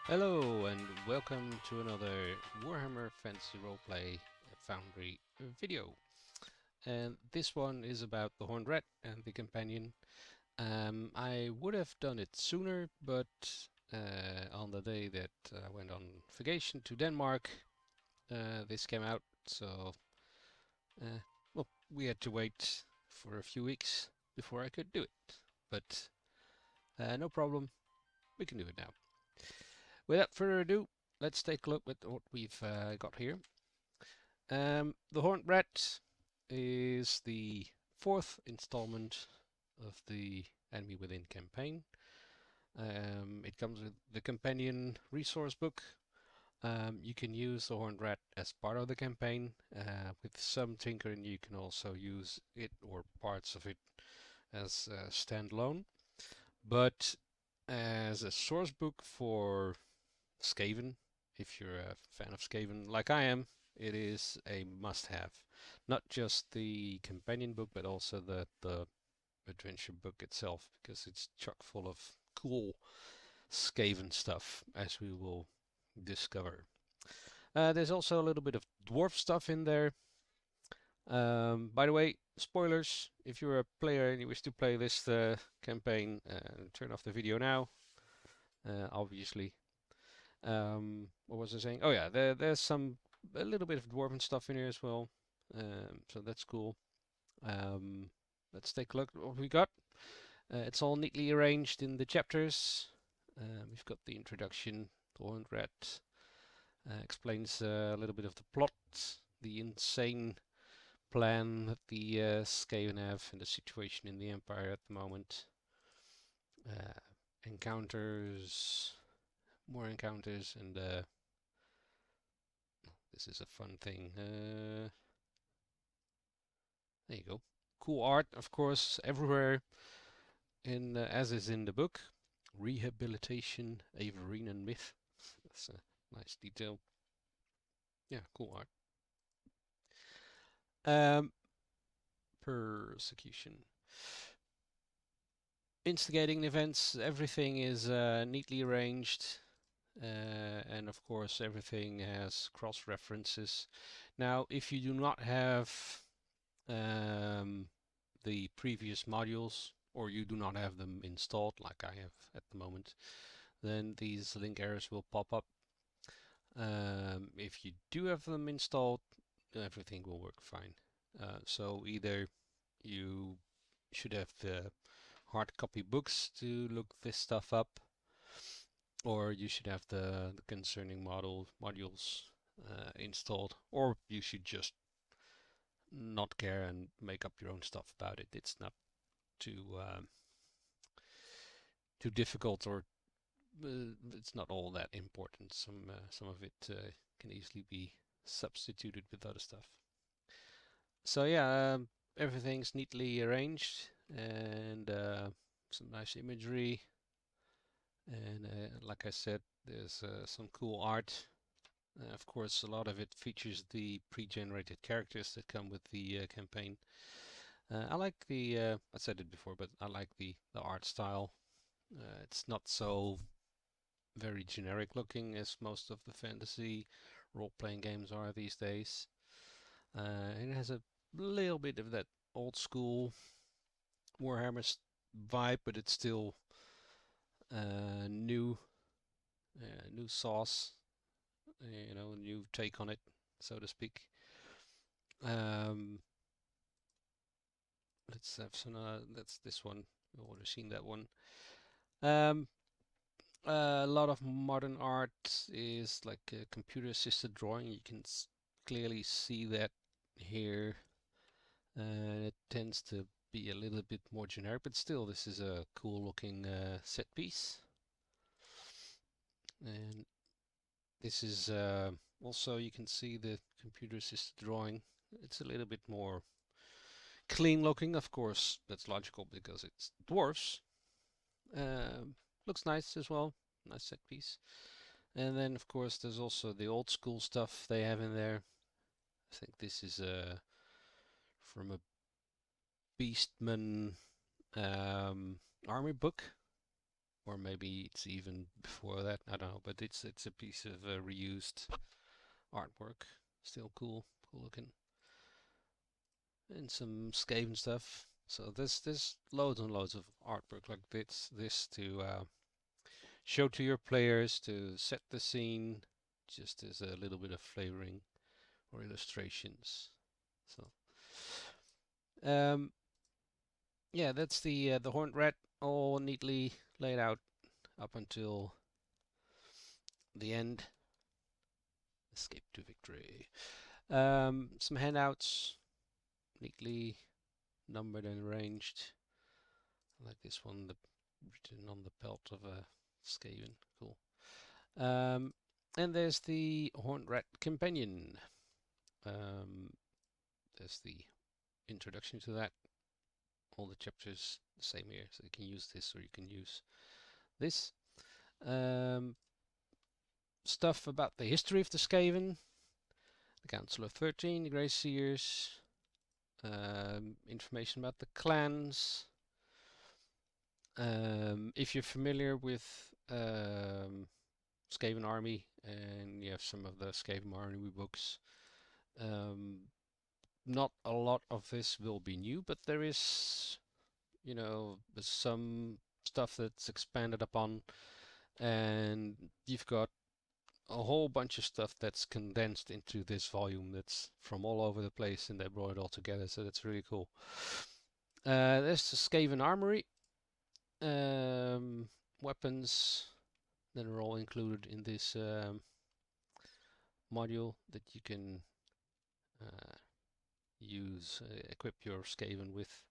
Hello and welcome to another Warhammer Fantasy Roleplay Foundry video. And this one is about the Horned Rat and the companion. I would have done it sooner, but on the day that I went on vacation to Denmark, this came out, so uh, well, we had to wait for a few weeks before I could do it. But no problem, we can do it now. Without further ado, let's take a look at what we've got here. The Horned Rat is the fourth installment of the Enemy Within campaign. It comes with the companion resource book. You can use the Horned Rat as part of the campaign. With some tinkering, you can also use it or parts of it as standalone. But as a source book for Skaven, if you're a fan of Skaven like I am, it is a must-have. Not just the companion book, but also the adventure book itself, because it's chock full of cool Skaven stuff, as we will discover. There's also a little bit of dwarf stuff in there. By the way, spoilers, if you're a player and you wish to play this campaign, turn off the video now, obviously. What was I saying? Oh yeah, there's a little bit of dwarven stuff in here as well. So that's cool. Um, let's take a look at what we got. It's all neatly arranged in the chapters. We've got the introduction. The Horned Rat explains a little bit of the plot, the insane plan that the Skaven have, and the situation in the Empire at the moment. Uh, encounters, more encounters, and this is a fun thing. There you go. Cool art, of course, everywhere, in as is in the book. Rehabilitation, Averine and Myth. That's a nice detail. Yeah, cool art. Persecution. Instigating events, everything is neatly arranged. And of course, everything has cross references. Now, if you do not have the previous modules, or you do not have them installed like I have at the moment, then these link errors will pop up. If you do have them installed, everything will work fine. So either you should have the hard copy books to look this stuff up, or you should have the concerning modules installed, or you should just not care and make up your own stuff about it. It's not too difficult, or it's not all that important. Some of it can easily be substituted with other stuff. So yeah, everything's neatly arranged, and some nice imagery, and like I said, there's some cool art. Of course, a lot of it features the pre-generated characters that come with the campaign. I like I said it before, but I like the art style. It's not so very generic looking as most of the fantasy role-playing games are these days. It has a little bit of that old school Warhammer vibe, but it's still new, new sauce, new take on it, so to speak. Um, let's have some. That's this one. You would have seen that one. Um, a lot of modern art is like computer-assisted drawing. You can clearly see that here. It tends to be a little bit more generic, but still, this is a cool-looking set piece. And this is also, you can see the computer-assisted drawing. It's a little bit more clean-looking, of course. That's logical because it's dwarfs. Looks nice as well. Nice set piece. And then, of course, there's also the old school stuff they have in there. I think this is from a Beastman army book, or maybe it's even before that. I don't know, but it's a piece of reused artwork. Still cool looking, and some Skaven stuff. So there's loads and loads of artwork like this to show to your players, to set the scene, just as a little bit of flavoring or illustrations. So yeah, that's the horned rat, all neatly laid out up until the end. Escape to victory. Some handouts, neatly numbered and arranged. I like this one, written on the belt of a Skaven. Cool. And there's the horned rat companion. There's the introduction to that. All the chapters the same here, so you can use this or you can use this. Stuff about the history of the Skaven, the Council of 13, the Grey Seers, information about the clans. If you're familiar with Skaven Army and you have some of the Skaven Army books, not a lot of this will be new, but there is, you know, some stuff that's expanded upon, and you've got a whole bunch of stuff that's condensed into this volume that's from all over the place, and they brought it all together, so that's really cool. There's the Skaven Armory. Weapons that are all included in this module that you can use, equip your Skaven with,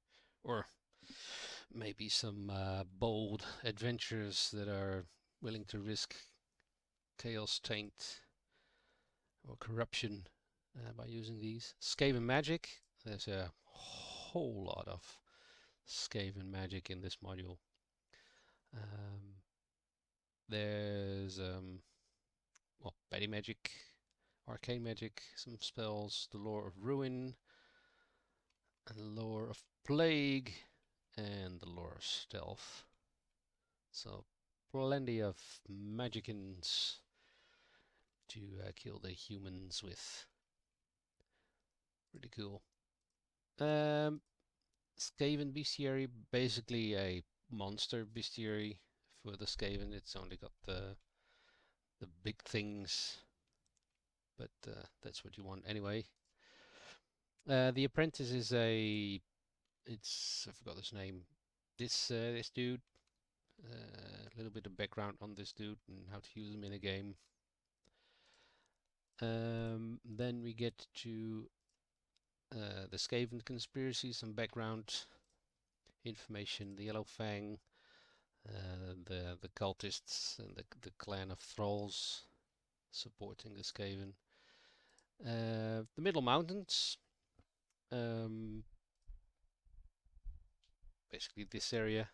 or maybe some bold adventurers that are willing to risk chaos, taint, or corruption by using these. Skaven magic. There's a whole lot of Skaven magic in this module. There's well, petty magic, arcane magic, some spells, the lore of ruin, and the lore of plague, and the lore of stealth. So plenty of magicians to kill the humans with. Really cool. Skaven bestiary, basically a monster bestiary for the Skaven. It's only got the big things, but that's what you want anyway. The apprentice is I forgot his name. This dude. A little bit of background on this dude and how to use him in a game. Then we get to the Skaven conspiracy, some background information, the Yellow Fang, the cultists, and the clan of thralls supporting the Skaven. The Middle Mountains, basically this area,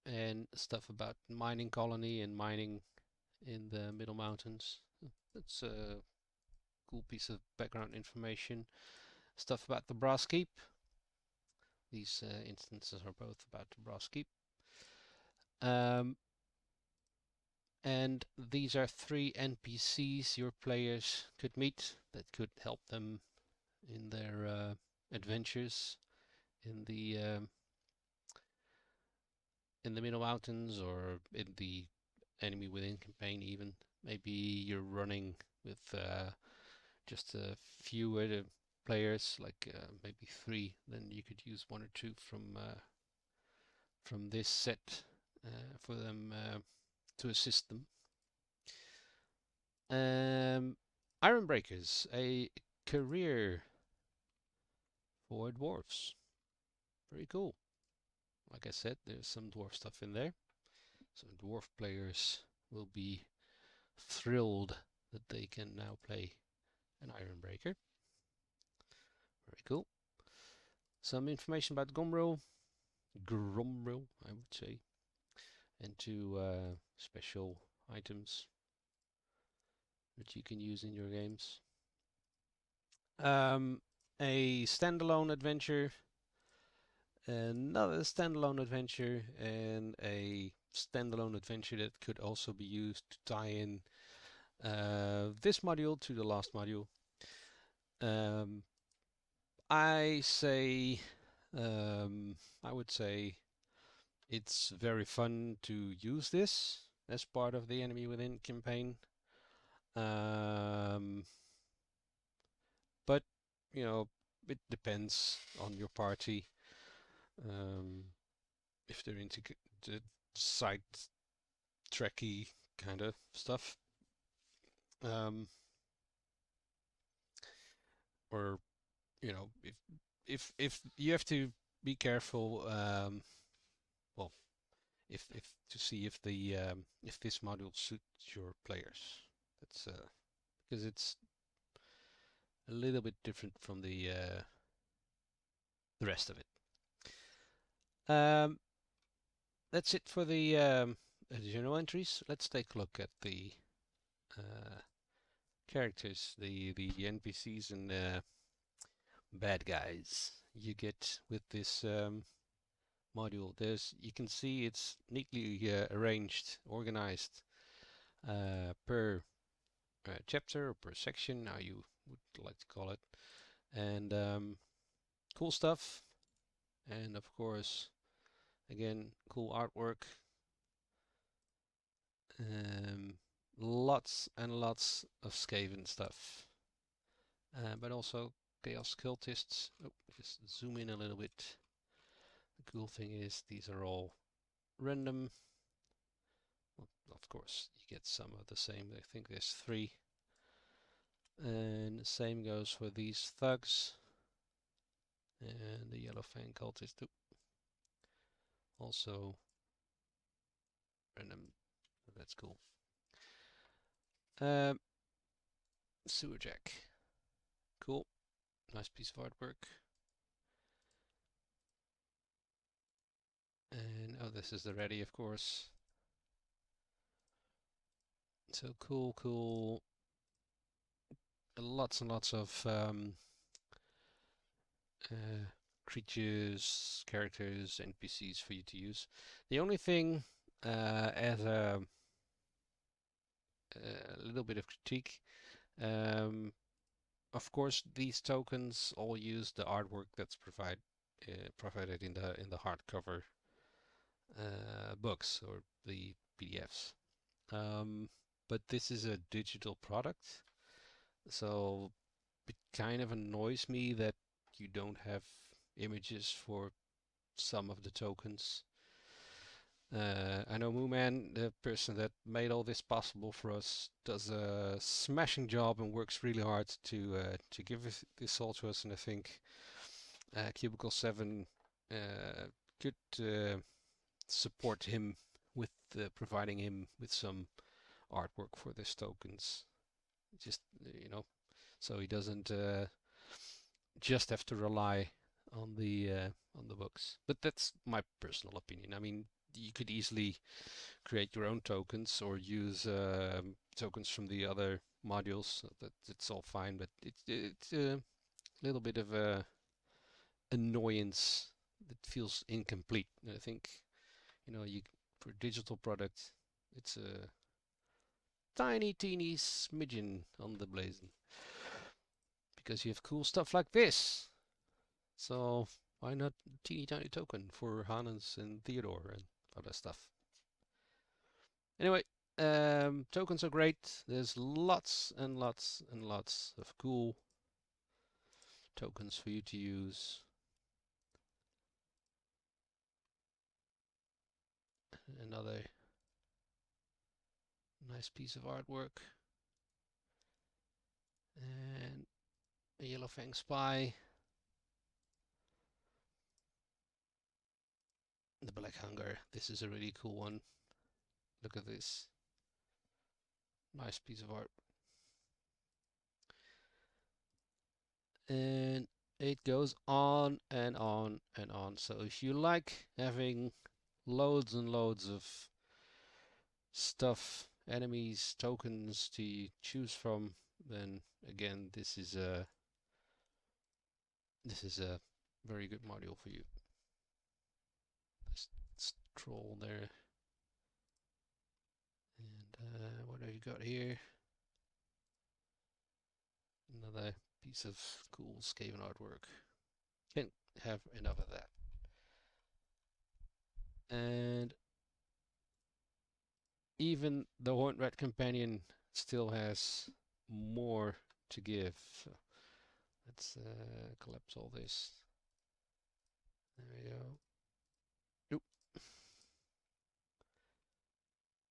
and stuff about mining colony and mining in the Middle Mountains. That's a cool piece of background information. Stuff about the Brass Keep. These instances are both about the Brass Keep. And these are 3 NPCs your players could meet that could help them in their adventures in the Middle Mountains, or in the Enemy Within campaign even. Maybe you're running with just a few other players, like maybe 3, then you could use 1 or 2 from this set for them to assist them. Ironbreakers, a career for dwarves. Very cool. Like I said, there's some dwarf stuff in there, so dwarf players will be thrilled that they can now play an Ironbreaker. Very cool. Some information about Gromril, I would say, and 2 special items that you can use in your games. A standalone adventure another standalone adventure, and a standalone adventure that could also be used to tie in this module to the last module. Um, I say, I would say it's very fun to use this as part of the Enemy Within campaign. But, you know, it depends on your party. If they're into the side tracky kind of stuff. Or, you know, if you have to be careful, well, if to see if this module suits your players. That's because it's a little bit different from the rest of it. That's it for the journal entries. Let's take a look at the characters, the NPCs and bad guys you get with this module. You can see it's neatly arranged, organized per chapter or per section, how you would like to call it, and cool stuff. And of course, again, cool artwork. Lots and lots of Skaven stuff, but also Chaos Cultists. Oh, just zoom in a little bit. The cool thing is these are all random. Well, of course, you get some of the same. I think there's 3. And the same goes for these thugs. And the Yellow Fang Cultist too. Also random. That's cool. Sewer Jack. Cool. Nice piece of artwork. And oh, this is the ready, of course. So cool. Lots and lots of creatures, characters, NPCs for you to use. The only thing, as a little bit of critique, of course, these tokens all use the artwork that's provided in the hardcover books or the PDFs. But this is a digital product, so it kind of annoys me that you don't have images for some of the tokens. I know Mooman, the person that made all this possible for us, does a smashing job and works really hard to give this all to us. And I think Cubicle 7 could support him with providing him with some artwork for this tokens. Just so he doesn't just have to rely on the books. But that's my personal opinion. I mean, you could easily create your own tokens or use tokens from the other modules. It's all fine, but it's a little bit of a annoyance that feels incomplete. And I think you for a digital product, it's a tiny, teeny smidgen on the blazon because you have cool stuff like this. So why not teeny tiny token for Hannes and Theodore and other stuff? Anyway, tokens are great. There's lots and lots and lots of cool tokens for you to use. Another nice piece of artwork. And a Yellow Fang Spy. The Black Hunger. This is a really cool one. Look at this. Nice piece of art. And it goes on and on and on. So if you like having loads and loads of stuff, enemies, tokens to choose from, then again this is a very good module for you. troll there. And what have you got here? Another piece of cool Skaven artwork. Can't have enough of that. And even the Horned Rat Companion still has more to give. So let's collapse all this. There we go. Oop.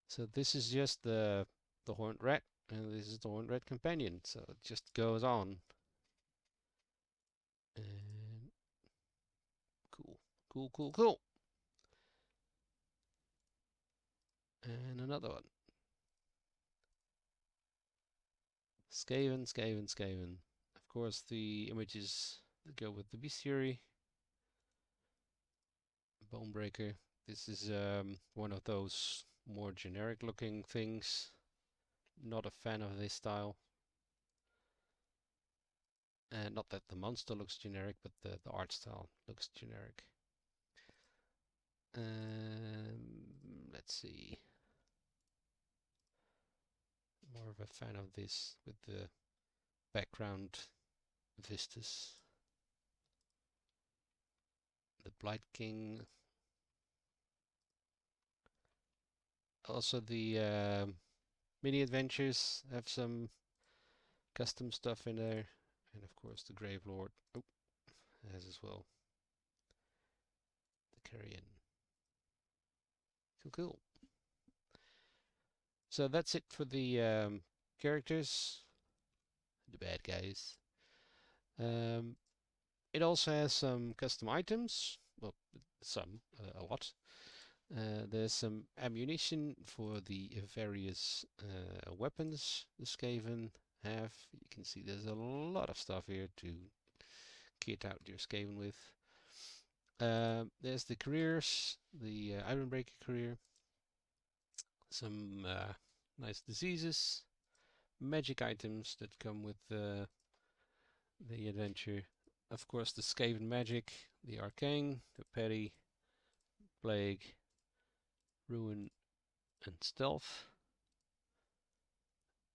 So this is just the Horned Rat, and this is the Horned Rat Companion. So it just goes on. And cool, cool, cool, cool. And another one. Skaven, Skaven, Skaven. Of course, the images that go with the bestiary. Bonebreaker. This is one of those more generic looking things. Not a fan of this style. And not that the monster looks generic, but the art style looks generic. Let's see. More of a fan of this with the background vistas. The Blight King. Also the mini adventures have some custom stuff in there. And of course the Grave Lord has as well. The Carrion. Cool, cool. So that's it for the characters, the bad guys. It also has some custom items. Well, some, a lot. There's some ammunition for the various weapons the Skaven have. You can see there's a lot of stuff here to kit out your Skaven with. There's the careers, the Ironbreaker career, some nice diseases, magic items that come with the adventure. Of course, the Skaven magic, the arcane, the petty, plague, ruin, and stealth,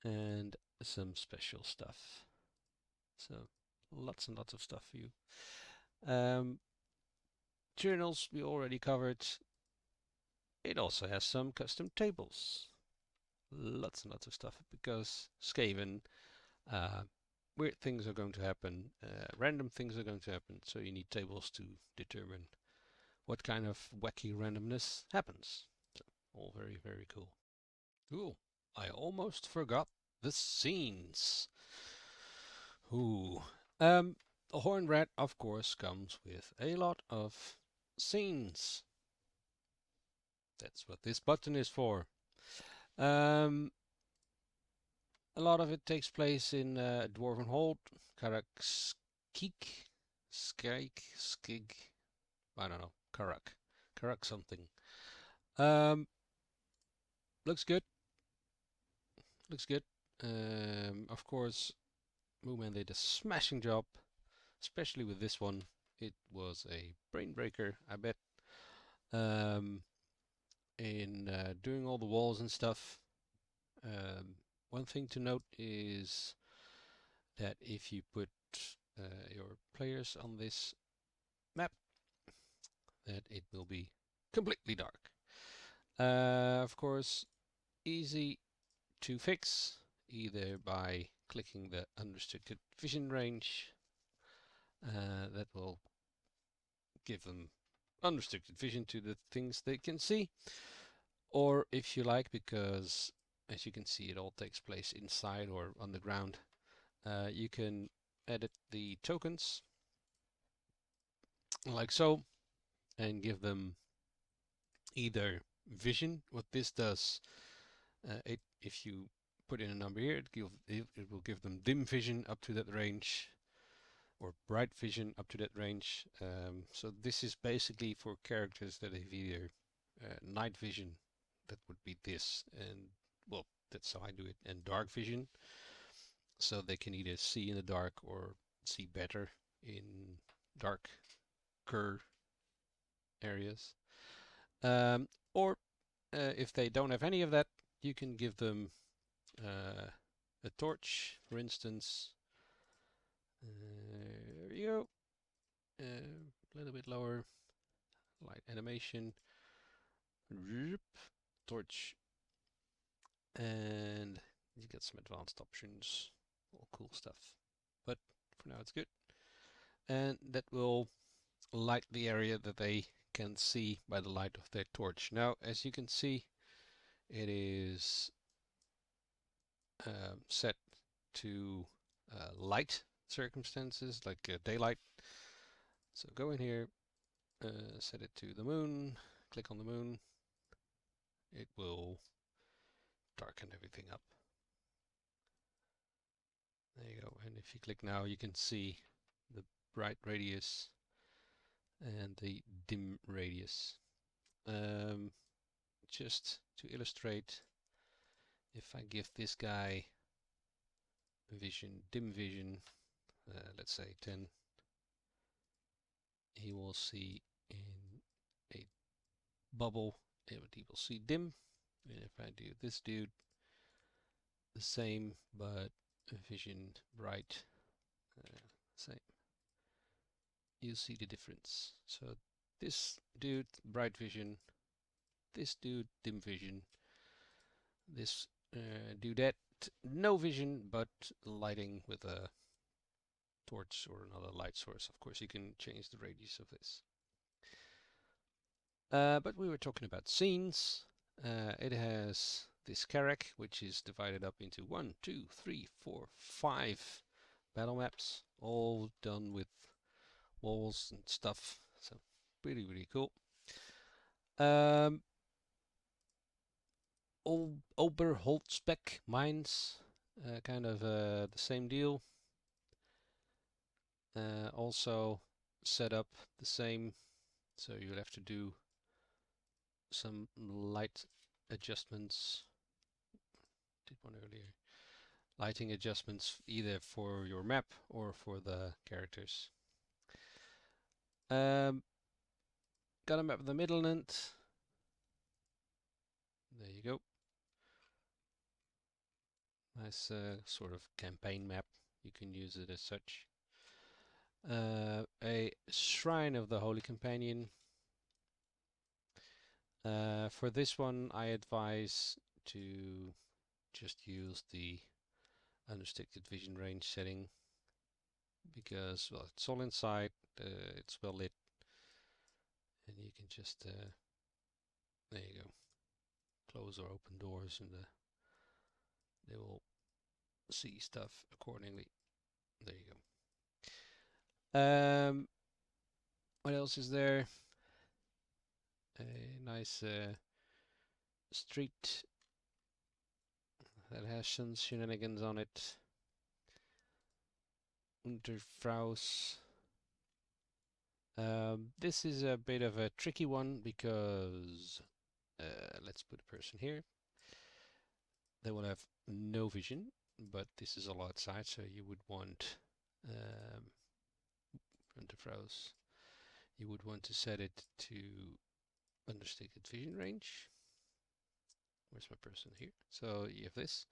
and some special stuff. So lots and lots of stuff for you. Journals we already covered. It also has some custom tables. Lots and lots of stuff because Skaven, weird things are going to happen, random things are going to happen, so you need tables to determine what kind of wacky randomness happens. So, all very, very cool. Ooh, I almost forgot the scenes. Ooh. The Horned Rat, of course, comes with a lot of scenes. That's what this button is for. A lot of it takes place in Dwarven Hold, Karakskik, Skig, I don't know, Karak something. Looks good. Looks good. Of course, Mooman did a smashing job, especially with this one. It was a brain breaker, I bet. In doing all the walls and stuff. One thing to note is that if you put your players on this map, that it will be completely dark. Of course, easy to fix either by clicking the unrestricted vision range. That will give them unrestricted vision to the things they can see, or if you like, because as you can see it all takes place inside or on the ground, you can edit the tokens like so and give them either vision. What this does, if you put in a number here, it will give them dim vision up to that range, or bright vision up to that range. So this is basically for characters that have either night vision, that would be this, and well, that's how I do it, and dark vision, so they can either see in the dark or see better in darker areas. Or if they don't have any of that, you can give them a torch, for instance. There you go. A little bit lower, light animation, torch, and you get some advanced options, all cool stuff. But for now it's good. And that will light the area that they can see by the light of their torch. Now, as you can see, it is set to light circumstances, like daylight. So go in here, set it to the moon, click on the moon. It will darken everything up. There you go. And if you click now, you can see the bright radius and the dim radius. Just to illustrate, if I give this guy vision, dim vision, let's say 10, he will see in a bubble, he will see dim. And if I do this dude, the same, but vision bright, same, you see the difference. So this dude, bright vision, this dude, dim vision, this dudette, no vision, but lighting with a torch or another light source. Of course, you can change the radius of this. But we were talking about scenes. It has this carrack, which is divided up into 1, 2, 3, 4, 5 battle maps, all done with walls and stuff. So really, really cool. Oberholzbeck mines, kind of the same deal. Also set up the same, so you'll have to do some light adjustments. Did one earlier. Lighting adjustments either for your map or for the characters. Got a map of the Midland. There you go. Nice sort of campaign map. You can use it as such. A Shrine of the Holy Companion. For this one, I advise to just use the unrestricted vision range setting because, well, it's all inside, it's well lit, and you can just, there you go, close or open doors and they will see stuff accordingly. There you go. What else is there? A nice street that has some shenanigans on it. Unterfraus. This is a bit of a tricky one because let's put a person here. They will have no vision, but this is all outside, so you would want Unterfraus. You would want to set it to unrestricted vision range. Where's my person here? So you have this.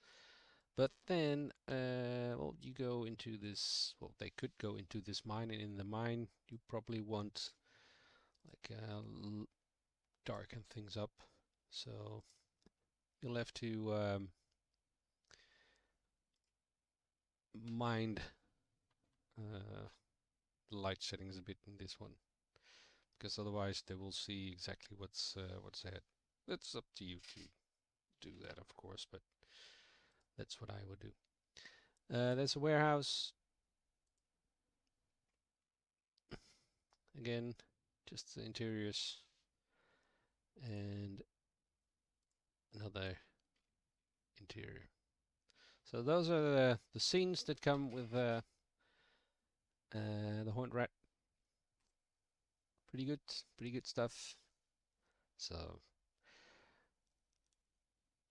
But then, well, you go into this, well, they could go into this mine, and in the mine, you probably want, like, darken things up. So you'll have to mind the light settings a bit in this one, because otherwise they will see exactly what's ahead. It's up to you to do that, of course, but that's what I would do. There's a warehouse. Again, just the interiors and another interior. So those are the scenes that come with the Horned Rat. Pretty good stuff. So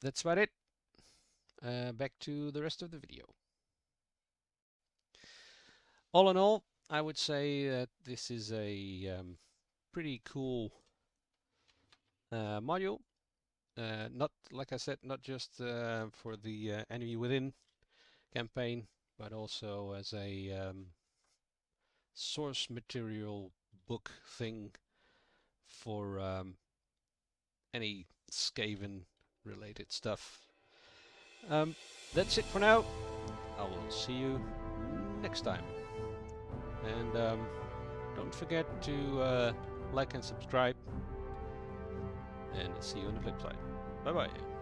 that's about it. Back to the rest of the video. All in all, I would say that this is a pretty cool module. Not, like I said, not just for the Enemy Within campaign, but also as a source material book thing for any Skaven related stuff. That's it for now. I will see you next time. And don't forget to like and subscribe. And see you on the flip side. Bye bye.